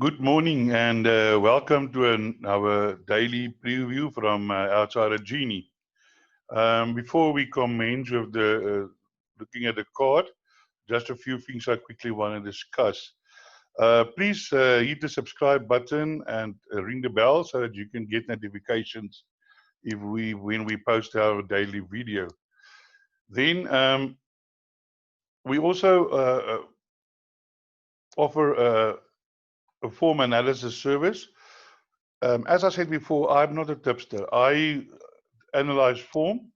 Good morning and welcome to our daily preview from outside of GENIE. Before we commence with the looking at the card, just a few things I quickly want to discuss. Please hit the subscribe button and ring the bell so that you can get notifications when we post our daily video. Then we also offer a form analysis service. As I said before, I'm not a tipster. I analyze form,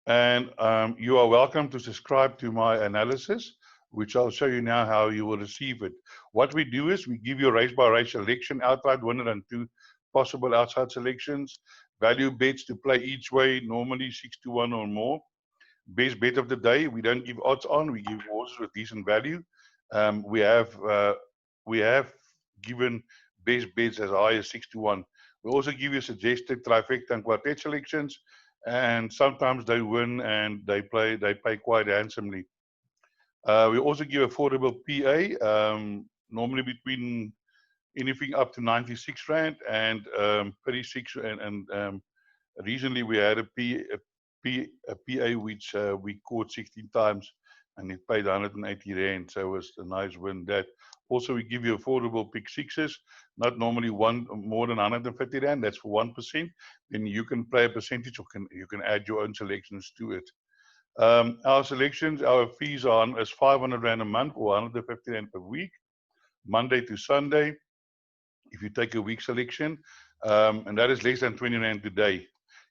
and you are welcome to subscribe to my analysis, which I'll show you now how you will receive it. What we do is we give you a race by race selection, outright winner and 2 possible outside selections, value bets to play each way, normally 6-1 or more. Best bet of the day, we don't give odds on, we give horses with decent value. We have given best bets as high as 6-1. We also give you suggested trifecta and quartet selections, and sometimes they win and they pay quite handsomely. We also give affordable PA, normally between anything up to 96 Rand and 36 and recently we had a PA which we caught 16 times and it paid 180 Rand, so it was a nice win. That also we give you affordable pick sixes, not normally more than 150 Rand, that's for 1%. Then you can play a percentage or you can add your own selections to it. Our selections, our fees are as 500 Rand a month or 150 Rand per week, Monday to Sunday, if you take a week selection, and that is less than 20 Rand a day.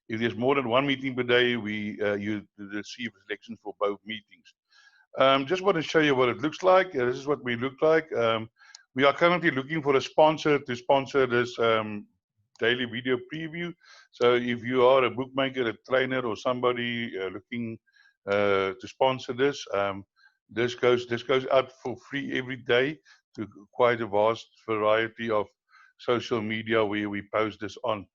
If there's more than one meeting per day, you receive selections for both meetings. Just want to show you what it looks like. This is what we look like. We are currently looking for a sponsor to sponsor this daily video preview. So if you are a bookmaker, a trainer, or somebody looking to sponsor this, this goes out for free every day to quite a vast variety of social media where we post this on.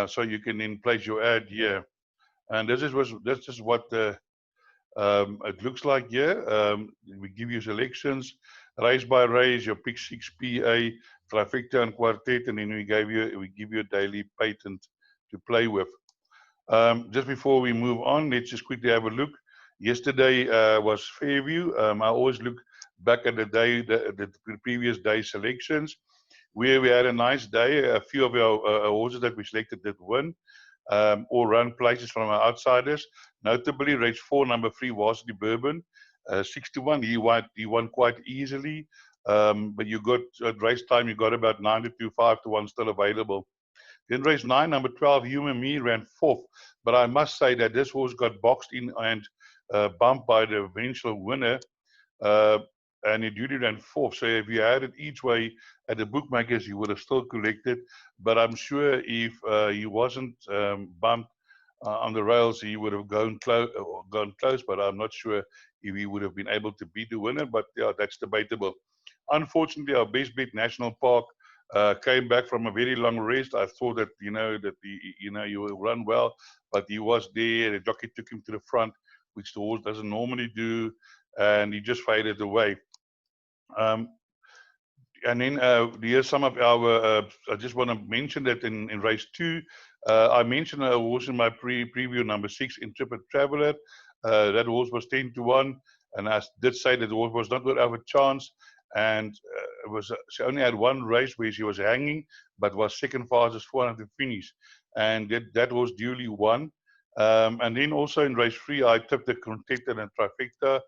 So you can then place your ad here, and this is what it looks like here. We give you selections, race by race, your pick 6 PA, trifecta and quartet, and then we give you a daily patent to play with. Just before we move on, let's just quickly have a look. Yesterday was Fairview. I always look back at the previous day selections. We had a nice day. A few of our horses that we selected did win or run places from our outsiders. Notably, race 4, number 3, Varsity Bourbon, 6-1. He won quite easily, but you got at race time you got about 9-2, 5-1 still available. Then race 9, number 12, Human Me, ran 4th. But I must say that this horse got boxed in and bumped by the eventual winner. And he duly ran 4th. So if you had it each way at the bookmakers, you would have still collected. But I'm sure if he wasn't bumped on the rails, he would have gone close. But I'm not sure if he would have been able to beat the winner. But yeah, that's debatable. Unfortunately, our best bet, National Park, came back from a very long rest. I thought that he will run well, but he was there. The jockey took him to the front, which the horse doesn't normally do, and he just faded away. And then here's some of our, I just want to mention that in race 2, I mentioned a horse in my preview, number 6, Intrepid Traveler. That horse was 10-1, and I did say that the horse was not going to have a chance, and she only had one race where she was hanging, but was second fastest 400 finish, and that was duly won. And then also in race 3, I took the quartet and trifecta.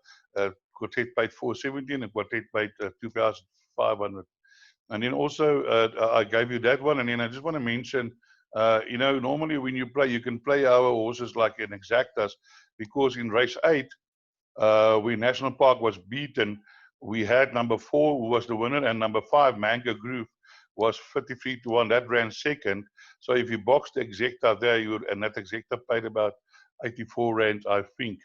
Quartet paid 417 and quartet paid 2,500. And then also I gave you that one. And then I just want to mention, normally when you play, you can play our horses like in exactas, because in race 8, when National Park was beaten, we had number 4 who was the winner, and number 5, Manga Groove, was 53-1. That ran second. So if you boxed the exacta there, and that exacta paid about 84 Rand, I think.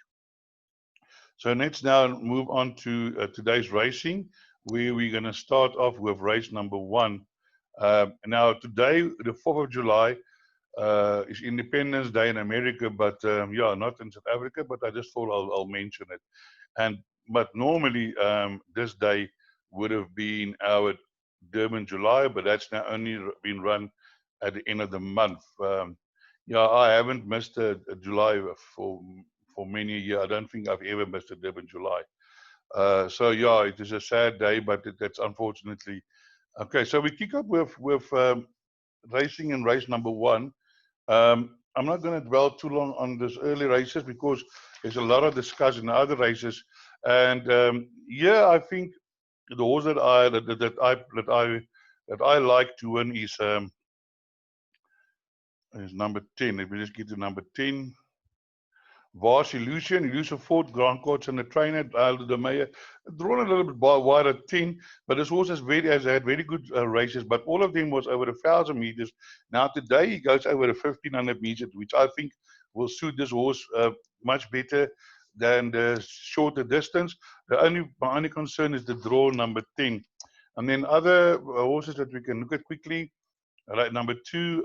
So let's now move on to today's racing, where we're going to start off with race number 1. Now today, the 4th of July, is Independence Day in America, but yeah, not in South Africa, but I just thought I'll mention it. But normally this day would have been our Durban July, but that's now only been run at the end of the month. Yeah, I haven't missed a July for many years. I don't think I've ever missed a Durban July. So yeah, it is a sad day, but that's unfortunately okay. So we kick up with racing in race number 1. I'm not going to dwell too long on this early races because there's a lot of discussion in other races, and yeah, I think the horse that I like to win is number 10. Let me just get to number 10. Vast Illusion Ford, Grand Courts and the trainer, Aldo de Meyer, drawn a little bit wide at 10, but this horse has had very good races, but all of them was over 1,000 meters. Now today he goes over 1,500 meters, which I think will suit this horse much better than the shorter distance. My only concern is the draw number 10. And then other horses that we can look at quickly. Right, number 2,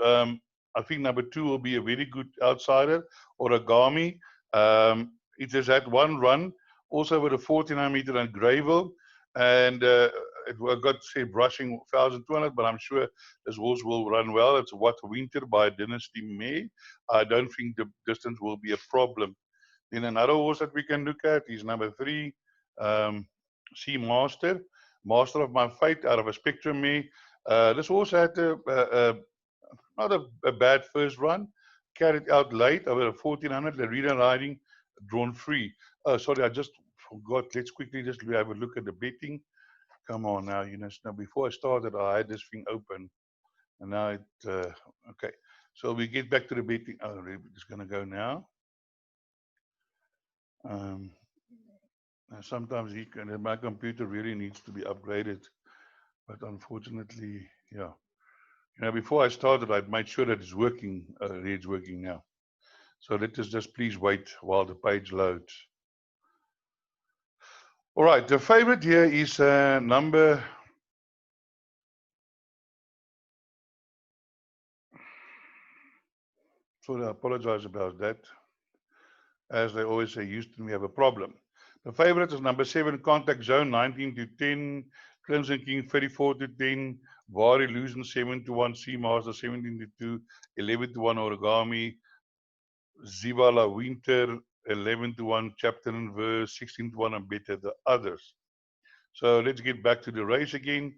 I think number 2 will be a very good outsider, Origami. It has had one run, also with a 49 meter on Greyville, and it got say brushing 1,200, but I'm sure this horse will run well. It's What Winter by Dynasty May. I don't think the distance will be a problem. Then another horse that we can look at is number 3, Sea Master, Master of My Fate out of a Spectrum May. This horse had not a bad first run, carried out late over 1,400. The reader riding drawn free. Oh, sorry, I just forgot. Let's quickly just have a look at the betting. Come on now, now before I started, I had this thing open, and now okay. So we get back to the betting. Oh, it's going to go now. Sometimes my computer really needs to be upgraded, but unfortunately, yeah. Before I started, I made sure that it's working. It's working now. So let us just please wait while the page loads. All right, the favorite here is number. So I apologize about that. As they always say, Houston, we have a problem. The favorite is number 7, Contact Zone, 19 to 10. Crimson King, 34 to 10. Var Illusion, 7 to 1. Sea Master, 17 to 2. 11 to 1. Origami. Zivala Winter, 11 to 1. Chapter and Verse, 16 to 1. And better the others. So let's get back to the race again.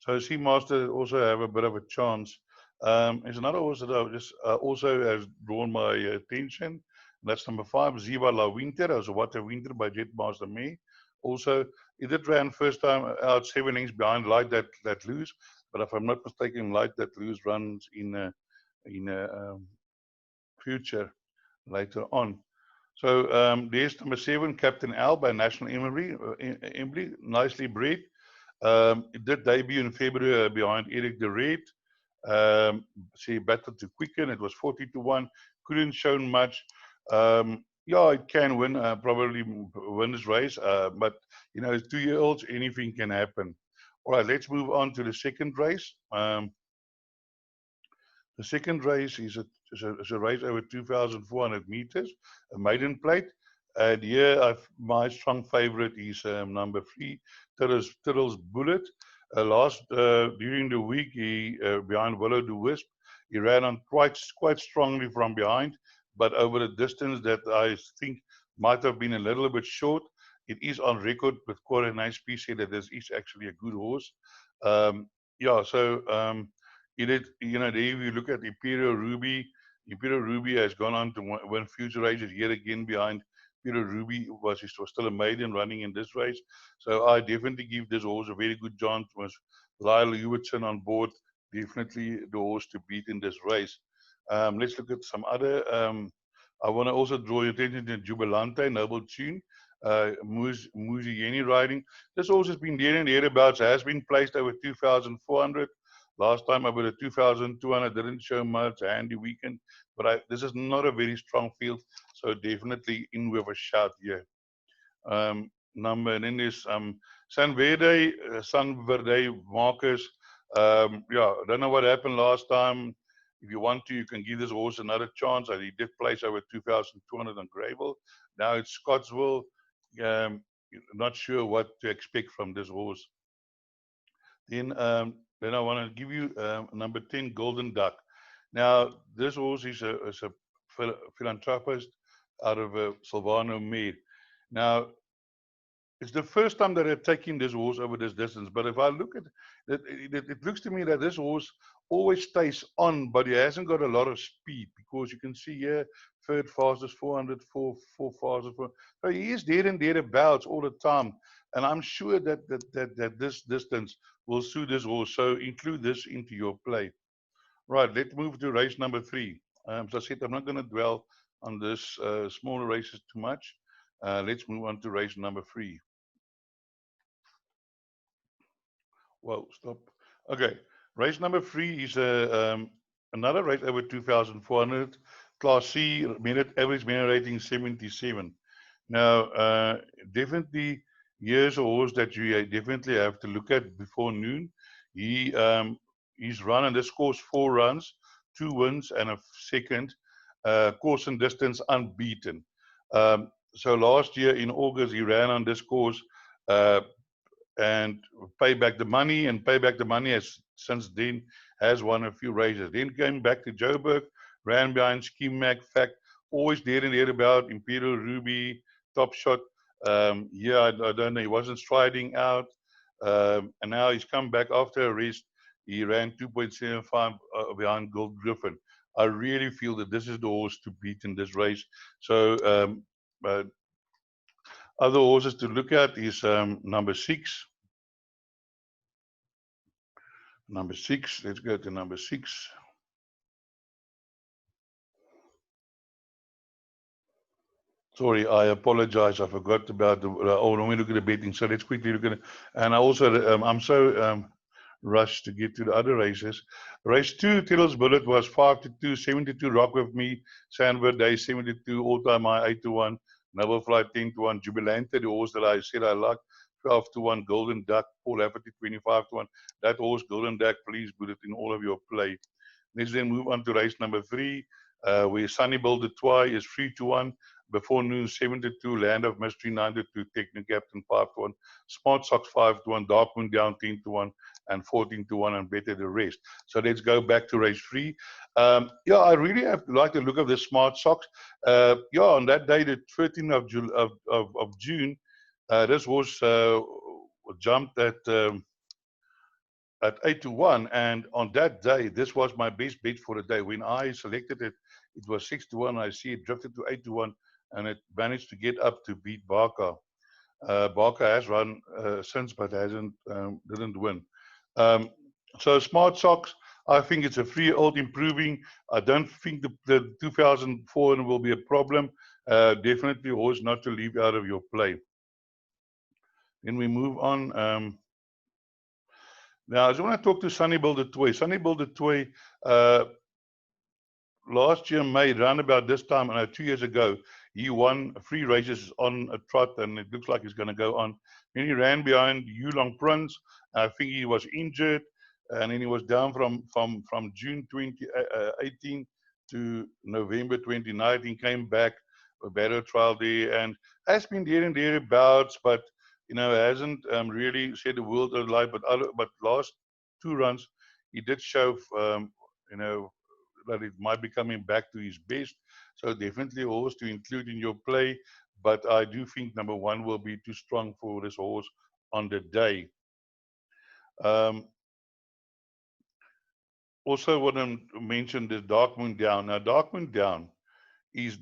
So Sea Master also have a bit of a chance. There's another horse that just also has drawn my attention. That's number 5, Ziva La Winter, as What a Winter by Jetmaster May. Also, it did ran first time out 7 lengths behind Light That Lose, but if I'm not mistaken, Light That Lose runs in future later on. So there's number 7, Captain Al by National Embley, nicely bred. It did debut in February behind Eric de Red. She battled to quicken. It was 40 to 1. Couldn't show much. Yeah, it can win, probably win this race. But, it's 2-year-olds, anything can happen. All right, let's move on to the second race. The second race is a race over 2,400 meters, a maiden plate. And here, my strong favorite is number 3, Tiddle's Bullet. During the week, he behind Willow the Wisp, he ran on quite strongly from behind, but over a distance that I think might have been a little bit short. It is on record with Quartet HP said that this is actually a good horse. Yeah, so if you look at Imperial Ruby has gone on to win future races yet again behind Imperial Ruby was still a maiden running in this race. So I definitely give this horse a very good chance with Lyle Hewitson on board. Definitely the horse to beat in this race. Let's look at some other. I want to also draw your attention to Jubilante, Noble Tune, Muzieni riding. This horse has been there and thereabouts, has been placed over 2,400. Last time I bid 2,200, didn't show much, handy weekend, but this is not a very strong field, so definitely in with a shout here. And then there's San Verde Marcus. Yeah, I don't know what happened last time. If you want to, you can give this horse another chance. He did place over 2,200 on Greyville. Now it's Scottsville. Not sure what to expect from this horse. Then I want to give you number 10, Golden Duck. Now, this horse is a philanthropist out of Silvano Mead. Now, it's the first time that they're taking this horse over this distance. But if I look at it, it looks to me that this horse always stays on, but he hasn't got a lot of speed, because you can see here, third fastest 400, four fastest. So he is there and thereabouts all the time. And I'm sure that this distance will suit this horse. So include this into your play. Right, let's move to race number 3. As I said, I'm not going to dwell on this smaller races too much. Let's move on to race number 3. Whoa, stop. Okay, race number 3 is another race over 2,400. Class C, average minute rating 77. Now, definitely, here's a horse that you definitely have to look at before noon. He's run and this course 4 runs, 2 wins and a second. Course and distance unbeaten. So last year in August, he ran on this course and pay back the money, has since then has won a few races. Then came back to Joburg, ran behind Scheme Mac, Fact, always there and thereabout, Imperial Ruby, Top Shot. I don't know, he wasn't striding out. And now he's come back after a rest. He ran 2.75 behind Gold Griffin. I really feel that this is the horse to beat in this race. So other horses to look at is number 6. Number 6, let's go to number 6. Sorry, I apologize. I forgot about the. Let me look at the betting. So let's quickly look at it. And I also, I'm so rushed to get to the other races. Race 2, Tiddle's Bullet was 5-2, 72. Rock with Me, Sandberg Day 72, all time high 8-1. Noble Flight 10-1. Jubilante, the horse that I said I like, 12-1. Golden Duck, Paul Lafferty 25-1. That horse, Golden Duck, please put it in all of your play. Let's then move on to race number 3, where Sunny Bill de Twy is 3-1. Before noon, 72, Land of Mystery 9-2, Techno Captain 5-1, Smart Socks 5-1, Dark Moon Down 10-1, and 14-1, and better the rest. So let's go back to race 3. I really have to like the look of the Smart Socks. On that day, the 13th of June, this was jumped at 8-1, and on that day, this was my best bet for the day. When I selected it, it was 6-1. I see it drifted to 8-1, and it managed to get up to beat Barker. Barker has run since, but didn't win. So Smart Socks, I think it's a 3-year-old improving. I don't think the 2004 will be a problem. Definitely a horse not to leave out of your play. Then we move on. Now, I just want to talk to Sunny Bill de Twy. Sunny Bill de Twy, last year, May, around about this time, 2 years ago, he won 3 races on a trot, and it looks like he's going to go on. Then he ran behind Yulong Prince. I think he was injured, and then he was down from June 2018 to November 2019, came back, a better trial there, and has been there and thereabouts, but hasn't really set the world alight. But last 2 runs, he did show, that it might be coming back to his best. So definitely a horse to include in your play. But I do think number 1 will be too strong for this horse on the day. Also want to mention this Dark Moon Down. Now, Dark Moon Down is,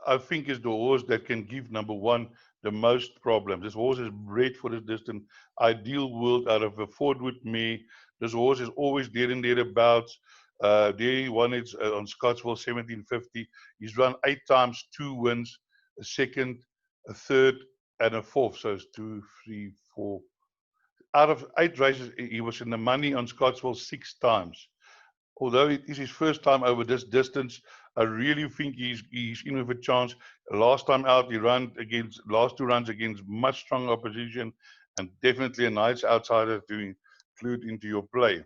I think, is the horse that can give number 1 the most problems. This horse is bred for this distance. Ideal world out of a Fordwood mare. This horse is always there and thereabouts. There he won it on Scottsville 1750. He's run 8 times, 2 wins, a second, a third, and a fourth. So it's 2, 3, 4. Out of 8 races, he was in the money on Scottsville 6 times. Although it is his first time over this distance, I really think he's in with a chance. Last time out, he ran against, last 2 runs against much stronger opposition, and definitely a nice outsider to include into your play.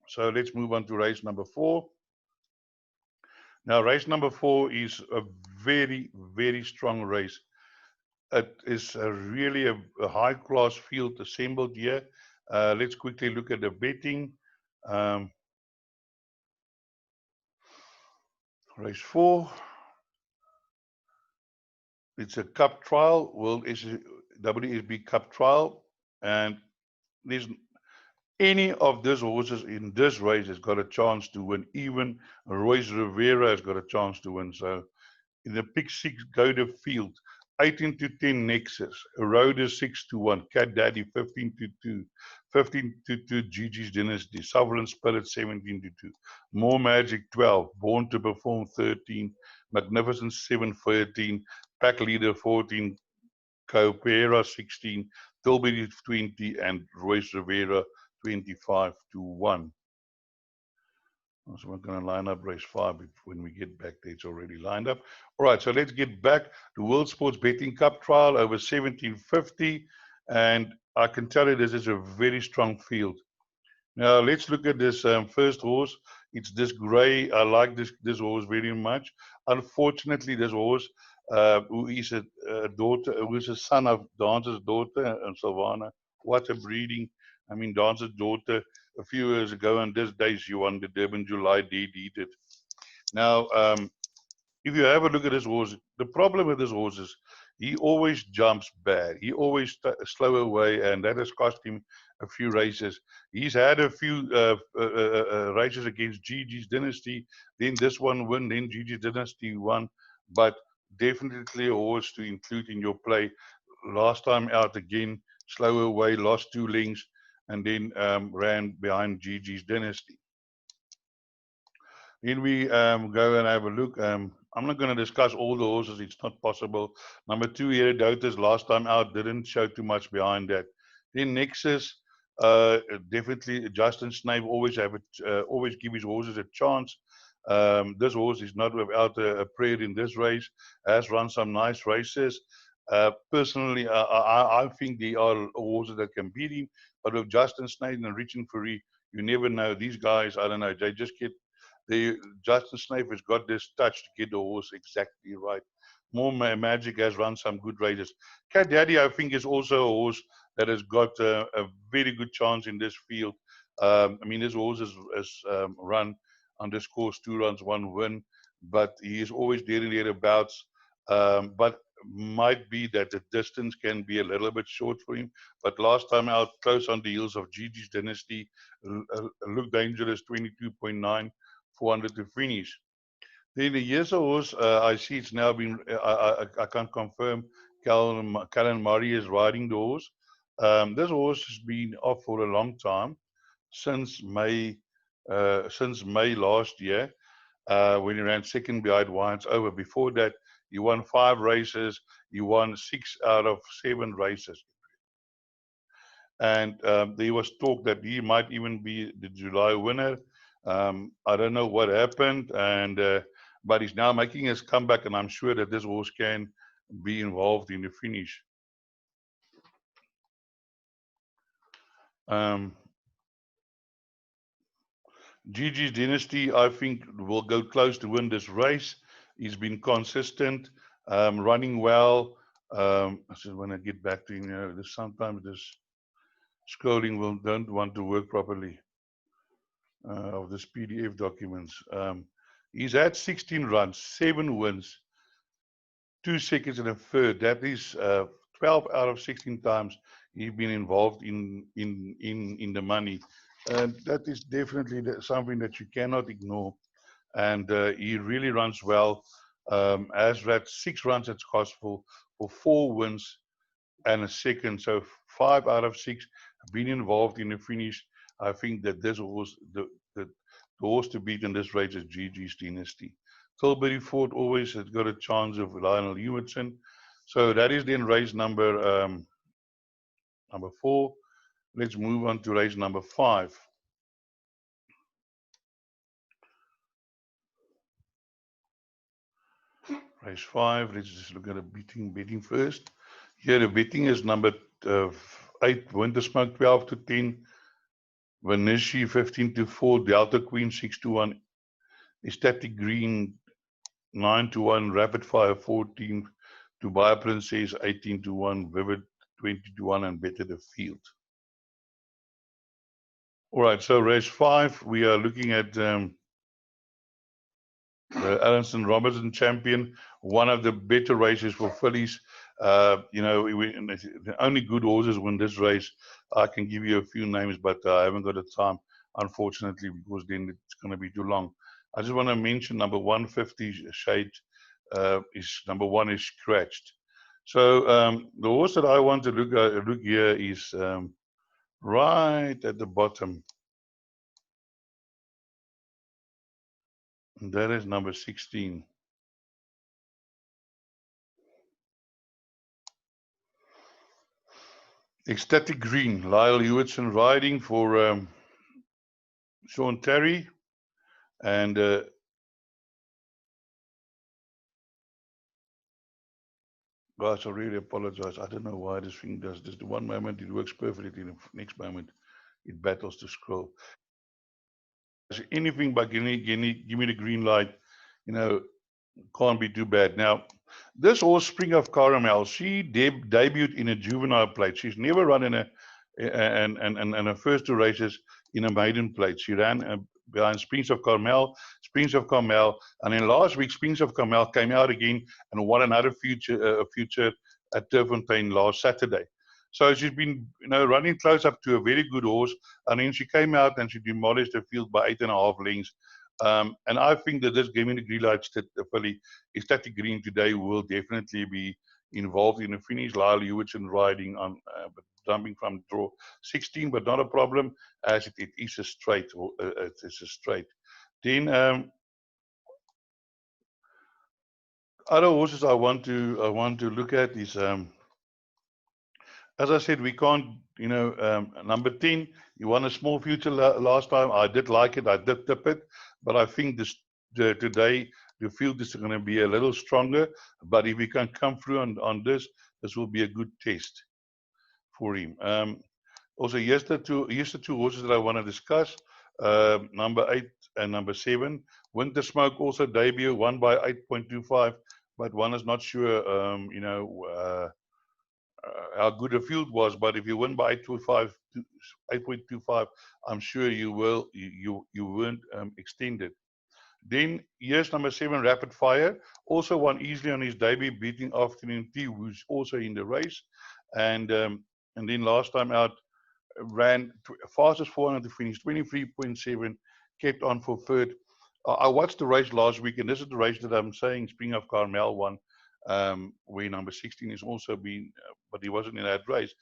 So let's move on to race number 4. Now, race number 4 is a very, very strong race. It is really a high-class field assembled here. Let's quickly look at the betting. Race 4. It's a cup trial, World WSB Cup trial, and there's any of these horses in this race has got a chance to win. Even Royce Rivera has got a chance to win. So in the pick 6, go to field. 18-10 Nexus, Eroder 6-1, Cat Daddy 15-2, 15-2 Gigi's Dynasty, Sovereign Spirit 17-2, More Magic 12, Born to Perform 13, Magnificent 7-13, Pack Leader 14, Coopera 16, Tilbury 20, and Royce Rivera 25-1. So we're going to line up race 5 when we get back there. It's already lined up. All right, so let's get back to World Sports Betting Cup trial over 1750. And I can tell you this is a very strong field. Now, let's look at this first horse. It's this gray. I like this horse very much. Unfortunately, this horse, who is a daughter, who is a son of Dancer's daughter, and Silvana. What a breeding. I mean, Dancer's daughter, a few years ago, and this day she won the Durban July Deed Heated. Now, if you have a look at this horse, the problem with this horse is he always jumps bad. He always slow away, and that has cost him a few races. He's had a few races against Gigi's Dynasty, then this one won, then Gigi's Dynasty won, but definitely a horse to include in your play. Last time out again, slow away, lost 2 lengths, and then ran behind Gigi's Dynasty. Then we go and have a look. I'm not going to discuss all the horses. It's not possible. Number 2, Herodotus, last time out, didn't show too much behind that. Then Nexus, definitely Justin Snape always give his horses a chance. This horse is not without a prayer in this race. Has run some nice races. Personally, I think there are horses that can beat him. But with Justin Snape and Richard Furry, you never know. These guys, I don't know, they just get. Justin Snape has got this touch to get the horse exactly right. More Magic has run some good races. Cat Daddy, I think, is also a horse that has got a very good chance in this field. I mean, this horse has run on this course 2 runs, 1 win, but he is always there and thereabouts. But might be that the distance can be a little bit short for him. But last time out, close on the heels of Gigi's Dynasty, looked dangerous, 22.9. 400 to finish. Then the years horse, I see it's now been, I can't confirm, Callan Murray is riding the horse. This horse has been off for a long time, since May last year, when he ran second behind Wines Over. Before that, he won 5 races. He won 6 out of 7 races. And there was talk that he might even be the July winner. I don't know what happened, but he's now making his comeback, and I'm sure that this horse can be involved in the finish. Gigi's Dynasty, I think, will go close to win this race. He's been consistent, running well. I just want to get back to him. You know, sometimes this scrolling don't want to work properly. Of this PDF documents. He's had 16 runs, 7 wins, 2 seconds and a third. That is 12 out of 16 times he's been involved in the money. And that is definitely something that you cannot ignore. And he really runs well. Has had 6 runs at Scottsville for 4 wins and a second. So 5 out of 6 have been involved in the finish. I think that this horse, the horse to beat in this race is Gigi's Dynasty. Tilbury Ford always has got a chance of Lionel Hewitson. So that is then race number 4. Let's move on to race number 5. Race 5, let's just look at the betting first. Here the betting is number 8, Winter Smoke 12-10. Vanishi 15-4, Delta Queen 6-1, Ecstatic Green 9-1, Rapid Fire 14, Dubai Princess 18-1, Vivid 20-1, and Better the Field. All right, so race 5, we are looking at the Allenson Robertson champion, one of the better races for fillies. The only good horses win this race. I can give you a few names, but I haven't got the time, unfortunately, because then it's going to be too long. I just want to mention number 150 Shade is number 1 is Scratched. So the horse that I want to look here is right at the bottom. And that is number 16. Ecstatic Green, Lyle Hewitson riding for Sean Terry. And guys, I really apologize. I don't know why this thing does this. The one moment it works perfectly, the next moment it battles to scroll. Anything but give me the green light, can't be too bad. Now, this horse, Spring of Caramel, she debuted in a juvenile plate. She's never run in her first 2 races in a maiden plate. She ran behind Springs of Carmel, and then last week Springs of Carmel came out again and won another future at Turfontein last Saturday. So she's been, running close up to a very good horse, and then she came out and she demolished the field by 8.5 lengths. And I think that this Giving the Green Light filly, Ecstatic Green today, will definitely be involved in the finish. Lyle Hewitson riding on, jumping from draw 16, but not a problem as it is a straight. It is a straight. Then other horses I want to look at is as I said, we can't, number 10, you won a small future last time. I did like it. I did tip it. But I think today, the field is going to be a little stronger. But if we can come through on this will be a good test for him. Also, here's the two horses that I want to discuss. Number 8 and number 7. Winter Smoke also debut, won by 8.25. But one is not sure, how good the field was, but if you win by 8.25, I'm sure you weren't extended. Then here's number 7, Rapid Fire, also won easily on his debut, beating Afternoon Tea, who's also in the race, and then last time out ran fastest 400 to finish 23.7, kept on for third. I watched the race last week, and this is the race that I'm saying Spring of Carmel won. Where number 16 is also been, but he wasn't in that race.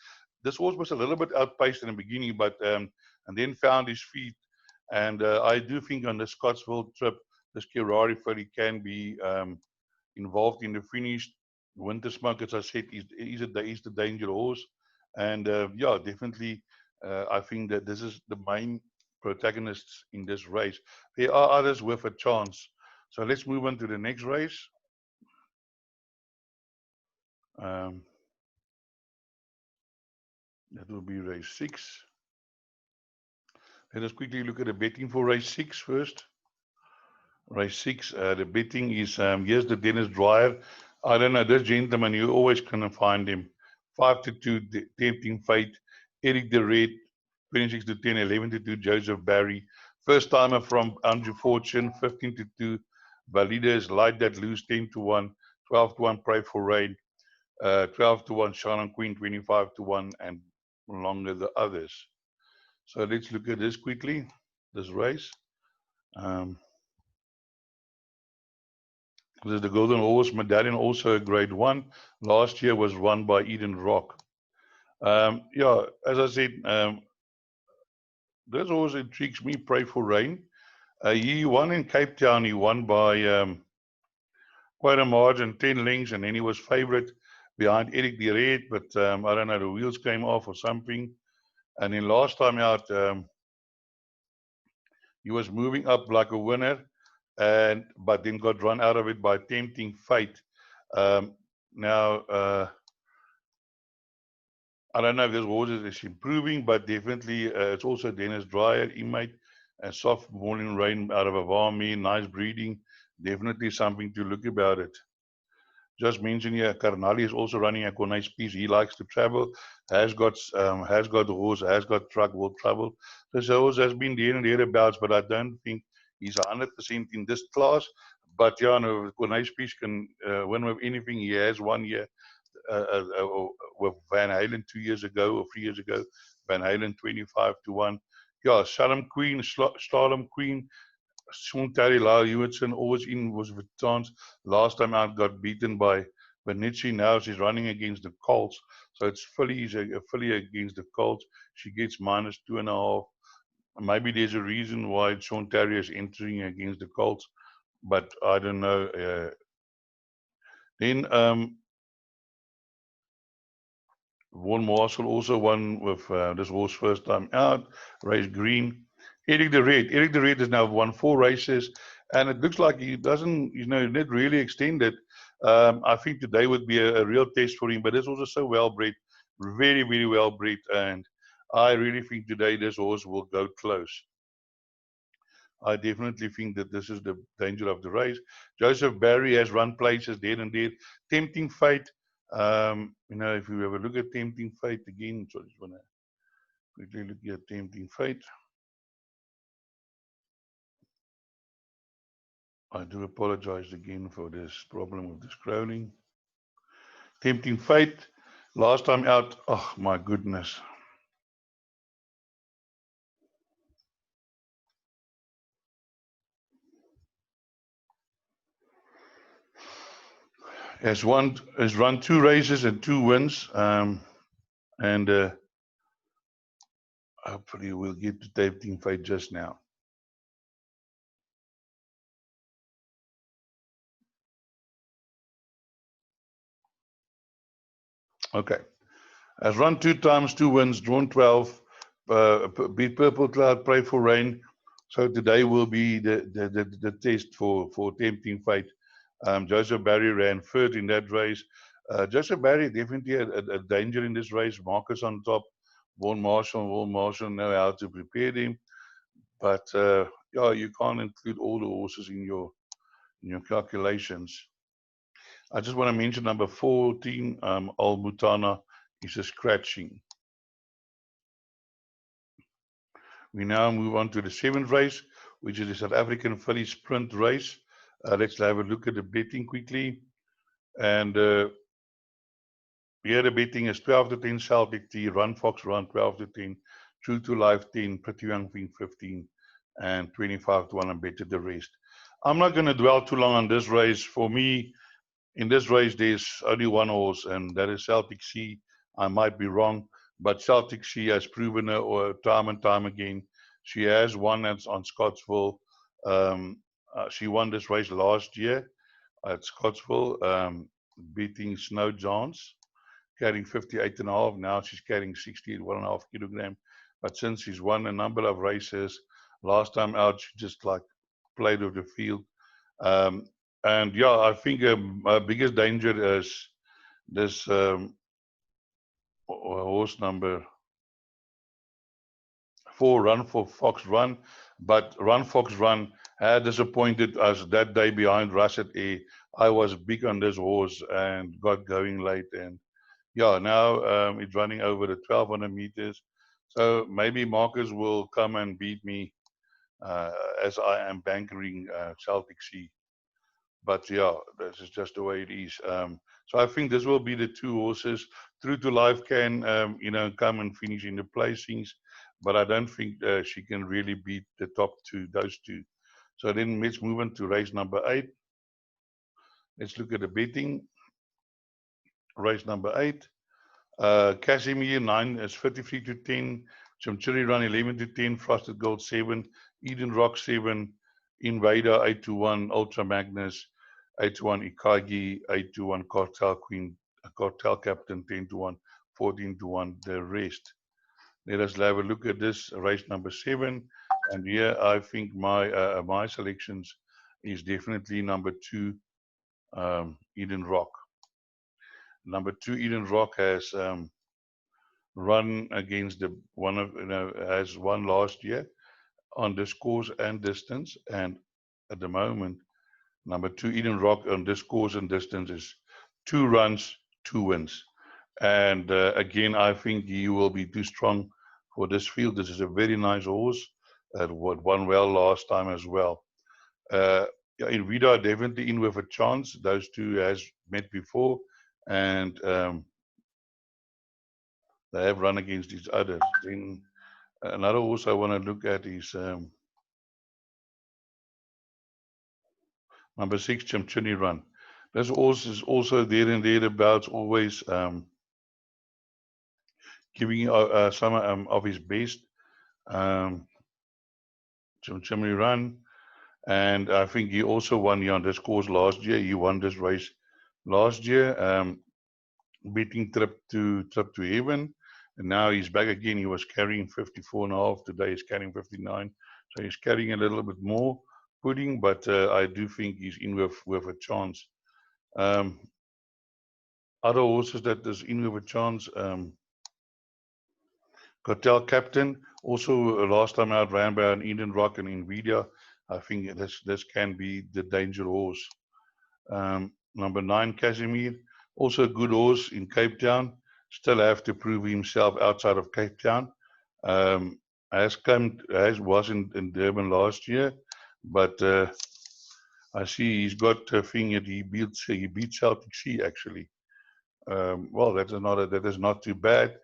This horse was a little bit outpaced in the beginning, but and then found his feet. And I do think on the Scottsville trip, this Kirari filly can be involved in the finish. Winter Smoke, as I said, is the danger horse. And yeah, definitely, I think that this is the main protagonists in this race. There are others with a chance. So let's move on to the next race. That will be race 6. Let us quickly look at the betting for race 6 first. Race 6, the betting is, here's the Dennis Dwyer. I don't know, this gentleman, you always can find him. 5-2, Tempting Fate. Eric the Red, 26-10, 11-2, Joseph Barry. First timer from Andrew Fortune, 15-2. Validas, Light That Loose, 10-1. 12-1, Pray for Rain. 12-1, Shannon Queen, 25-1, and longer the others. So let's look at this quickly, this race. This is the Golden Horse Medallion, also a grade 1. Last year was won by Eden Rock. Yeah, as I said, this horse intrigues me, Pray for Rain. He won in Cape Town. He won by quite a margin, 10 lengths, and then he was favorite behind Eric the Red, but I don't know, the wheels came off or something. And then last time out, he was moving up like a winner, but then got run out of it by Tempting Fate. Now, I don't know if this horse is improving, but definitely it's also Dennis Dreyer, Imate, and Soft Morning Rain out of Avami, nice breeding. Definitely something to look about it. just mention here, Karnali is also running a nice piece. He likes to travel, has got horse, has got truck, will travel. So horse has been there and thereabouts, but I don't think he's 100% in this class. But yeah, no, nice piece can win with anything. He has 1 year with Van Halen 2 years ago or 3 years ago. Van Halen 25-1. Yeah, Slalom Queen. Sean Terry, Lyle Hewitson, always in was with chance. Last time out got beaten by Benici. Now she's running against the Colts. So it's fully against the Colts. She gets -2.5. Maybe there's a reason why Sean Terry is entering against the Colts, but I don't know. Then Vaughan Marshall also won with this horse first time out. Race Green. Eric the Red has now won 4 races, and it looks like he doesn't, not really extended. I think today would be a real test for him, but it's also so well bred, very, very well bred, and I really think today this horse will go close. I definitely think that this is the danger of the race. Joseph Barry has run places there and there. Tempting Fate. If you have a look at Tempting Fate again, so I just want to quickly look at Tempting Fate. I do apologize again for this problem with the scrolling. Tempting Fate, last time out, oh my goodness. Has run 2 races and 2 wins, and hopefully we'll get to Tempting Fate just now. Okay. Has run 2 times, 2 wins, drawn 12, beat Purple Cloud, Pray for Rain. So today will be the test for Tempting Fate. Joseph Barry ran third in that race. Joseph Barry definitely a danger in this race. Marcus on top. Vaughan Marshall know how to prepare them. But yeah, you can't include all the horses in your calculations. I just want to mention number 14, Al Mutana, is a scratching. We now move on to the 7th race, which is the South African Filly Sprint race. Let's have a look at the betting quickly. And here the betting is 12-10 Celtic T, Run Fox Run 12-10, True to Life 10, Pretty Young Thing 15, and 25-1 and betted the rest. I'm not going to dwell too long on this race. For me, in this race, there's only one horse, and that is Celtic Sea. I might be wrong, but Celtic Sea has proven it time and time again. She has won on Scottsville. She won this race last year at Scottsville, beating Snow Johns, carrying 58.5. Now she's carrying 68.5 kilogram. But since she's won a number of races, last time out she just like played with the field. And yeah, I think my biggest danger is this horse number 4, Run for Fox Run. But Run Fox Run had disappointed us that day behind Russet A. I was big on this horse and got going late. And yeah, now it's running over the 1200 meters. So maybe Marcus will come and beat me as I am bankering Celtic Sea. But yeah, this is just the way it is. So I think this will be the 2 horses. True to Life can, come and finish in the placings, but I don't think she can really beat the top 2, those 2. So then let's move on to race number 8. Let's look at the betting. Race number 8. Casimir 9 is 53-10. Chimchiri Run 11-10. Frosted Gold 7. Eden Rock 7. Invader 8-1. Ultra Magnus 8-1. Ikagi 8-1. Cartel Queen, Cartel Captain 10-1. 14-1. The rest. Let us have a look at this race number 7. And here I think my selections is definitely number 2, Eden Rock. Number 2, Eden Rock has run against has won last year on this course and distance. And at the moment, number 2, Eden Rock on this course and distance is 2 runs, 2 wins. And again, I think he will be too strong for this field. This is a very nice horse that won well last time as well. Yeah, in Vida, definitely in with a chance. Those two has met before, and they have run against each other. Then another horse I want to look at is number 6, GENIE Run. This horse is also there and thereabouts, always giving some of his best. GENIE Run, and I think he also won here on this course last year. He won this race last year, beating Trip to Heaven, and now he's back again. He was carrying 54.5. Today he's carrying 59, so he's carrying a little bit more pudding, but I do think he's in with a chance. Other horses that is in with a chance, Cartel Captain, also last time out ran by an Eden Rock and Nvidia. I think this can be the danger horse. Number 9, Casimir, also a good horse in Cape Town. Still have to prove himself outside of Cape Town. Was in Durban last year, but I see he's got a thing that he beat Celtic Sea actually. Well, that is not too bad.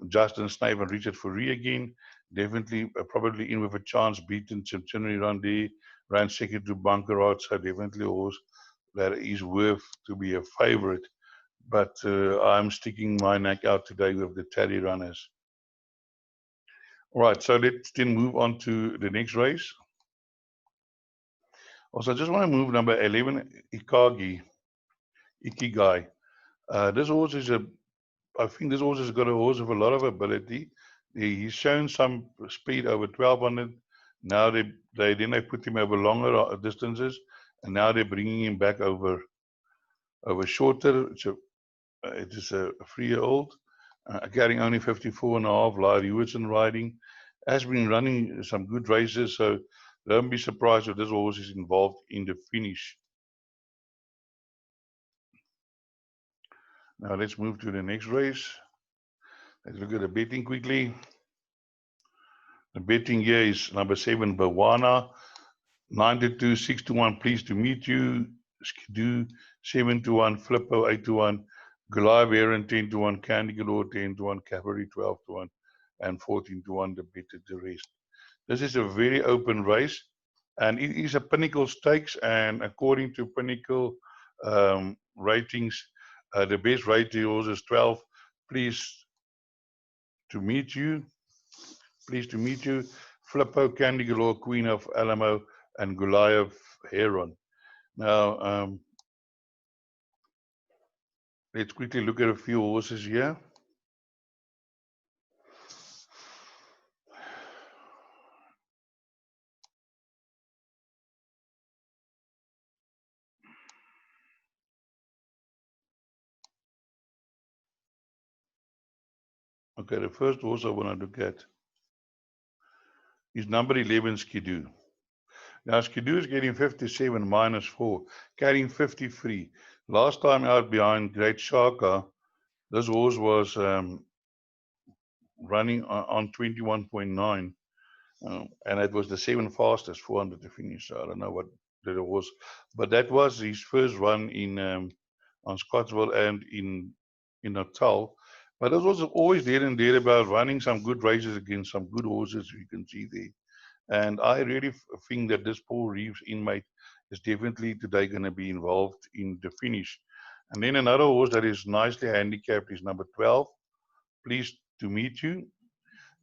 Justin Snave and Richard Fourie again, definitely probably in with a chance, beaten GENIE Run, ran second to Bankerot, so definitely a horse that is worth to be a favorite. But I'm sticking my neck out today with the Teddy Runners. All right, so let's then move on to the next race. Also, I just want to move number 11, Ikigai. This horse is I think this horse has got a horse of a lot of ability. He's shown some speed over 1200. Now they put him over longer distances, and now they're bringing him back over shorter. So it is a 3-year-old, carrying only 54.5. Larry Hewitson riding, has been running some good races, so don't be surprised if this horse is involved in the finish. Now let's move to the next race. Let's look at the betting quickly. The betting here is number 7, Bawana, 9-2, 6-1, pleased to meet you. Skidoo, 7-1, Flippo, 8-1, Goliath Aaron, 10-1, Candy Galore, 10-1, Cavalry, 12-1, and 14-1, the betted the rest. This is a very open race, and it is a Pinnacle Stakes, and according to Pinnacle ratings, the best rated horse is 12, pleased to meet you. Pleased to meet you. Flippo, Candy Galore, Queen of Alamo, and Goliath Heron. Now, let's quickly look at a few horses here. Okay, the first horse I want to look at is number 11, Skidoo. Now, Skidoo is getting 57 minus 4, carrying 53. Last time out behind Great Shaka, this horse was running on 21.9, and it was the 7th fastest, 400 to finish. So I don't know what that was, but that was his first run in on Scottsville and in Natal. But it was always there and there about running some good races against some good horses, you can see there. And I really think that this Paul Reeves inmate is definitely today going to be involved in the finish. And then another horse that is nicely handicapped is number 12, Pleased to Meet You.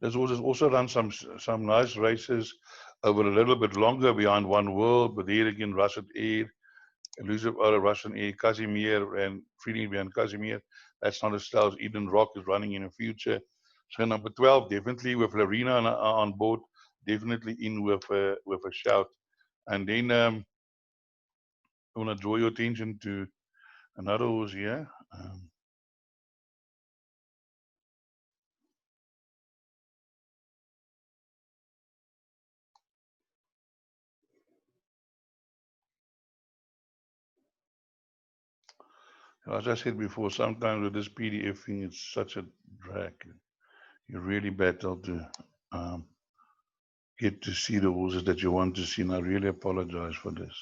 This horse has also run some nice races over a little bit longer behind One World, but here again, Russian Air, Elusive Aura, Russian Air, Casimir, and Freedom behind Casimir. That's not a style. Eden Rock is running in the future. So number 12, definitely with Larina on board, definitely in with a shout. And then I want to draw your attention to another horse here. As I said before, sometimes with this PDF thing, it's such a drag. You really battle to get to see the horses that you want to see, and I really apologize for this.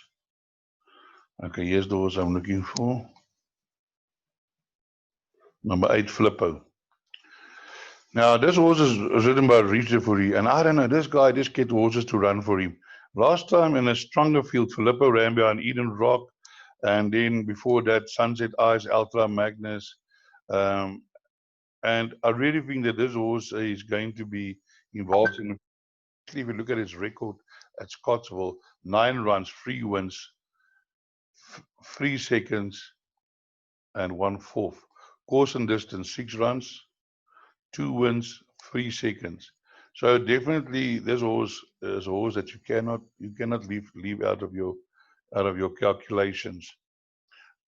Okay, here's the horse I'm looking for. Number 8, Flippo. Now, this horse is ridden by Richard Fourie, and I don't know, this guy just get horses to run for him. Last time in a stronger field, Filippo ran behind Eden Rock, and then before that, Sunset Eyes, Ultra Magnus. And I really think that this horse is going to be involved in, especially if you look at his record at Scottsville, 9 runs, 3 wins, 3 seconds, and 1/4. Course and distance, 6 runs, 2 wins, 3 seconds. So definitely, this horse is a horse that you cannot leave out of your calculations.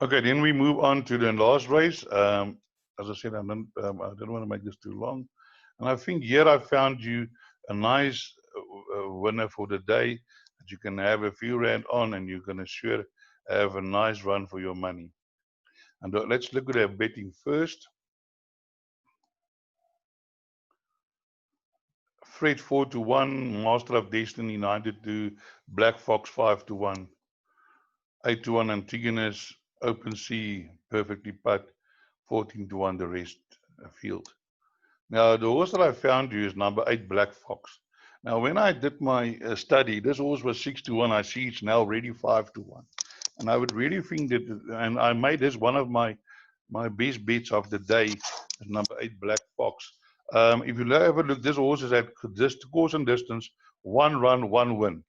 Okay, then we move on to the last race. As I said, I don't want to make this too long, and I think here I found you a nice winner for the day that you can have a few rand on, and you're gonna sure have a nice run for your money. And let's look at our betting first. Fred 4-1, Master of Destiny 9-2, Black Fox 5-1, 8-1 Antigonus, Open Sea, Perfectly Putt, 14-1 the rest field. Now the horse that I found you is number 8 Black Fox. Now when I did my study, this horse was 6-1. I see it's now already 5-1, and I would really think that, and I made this one of my best bets of the day, is number 8 Black Fox. If you ever look, this horse is at course and distance, 1 run, 1 win.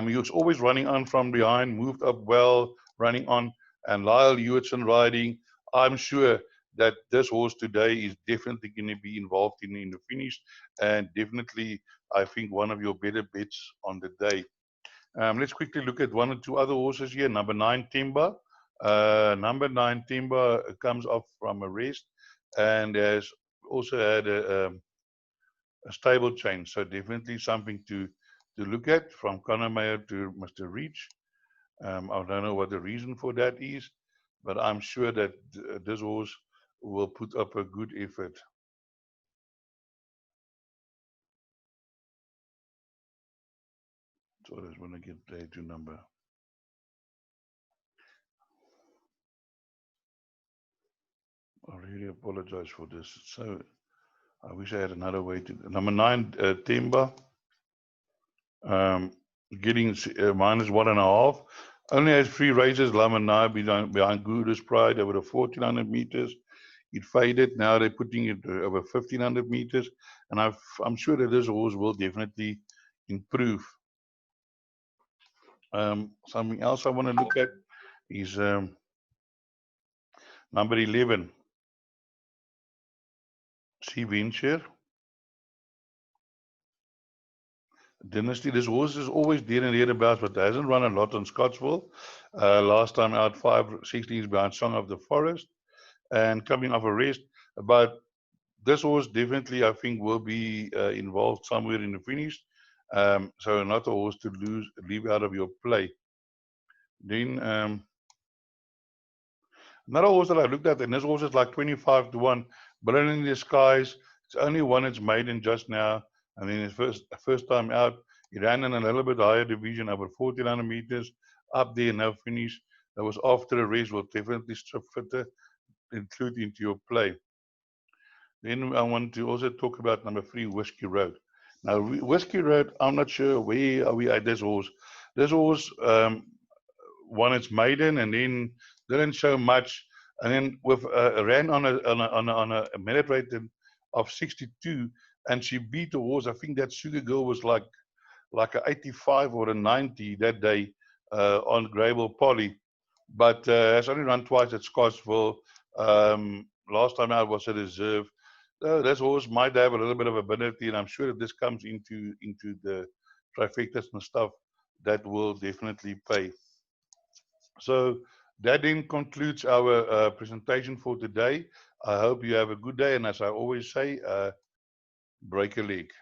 He was always running on from behind, moved up well, running on, and Lyle Hewitson riding. I'm sure that this horse today is definitely going to be involved in the finish, and definitely, I think, one of your better bets on the day. Let's quickly look at 1 or 2 other horses here. Number 9 Timber. Number 9 Timber comes off from a rest and has also had a stable change, so definitely something to look at, from Conor Mayer to Mr. Reach. I don't know what the reason for that is, but I'm sure that this horse will put up a good effort. So I just want to get there to number. I really apologize for this. So I wish I had another way to. Number 9, Timber, getting -1.5. Only has 3 races. Lamanai behind Guru's Pride over the 1400 meters. It faded. Now they're putting it over 1500 meters, and I'm sure that this horse will definitely improve. Something else I want to look at is number 11, Sea Venture. Dynasty. This horse is always there and thereabouts, but hasn't run a lot on Scottsville. Last time out, 5/16 behind Song of the Forest, and coming off a rest. But this horse definitely, I think, will be involved somewhere in the finish. So not a horse to leave out of your play. Then another horse that I looked at, and this horse is like 25-1, Brilliant in the Skies. It's only won its maiden just now, and then his first time out, he ran in a little bit higher division over 1400 meters, up there, no finish. That was after a race. Will definitely strip fitter, include into your play. Then I want to also talk about number 3, Whiskey Road. Now, Whiskey Road, I'm not sure where are we at this horse. This horse won its maiden and then didn't show much, and then with ran on a minute rating of 62, and she beat the horse. I think that Sugar Girl was like a 85 or a 90 that day on Grable Polly, but has only run twice at Scottsville. Last time out was a reserve. This horse might have a little bit of ability, and I'm sure if this comes into the trifectas and stuff, that will definitely pay. So that then concludes our presentation for today. I hope you have a good day, and as I always say, break a leg.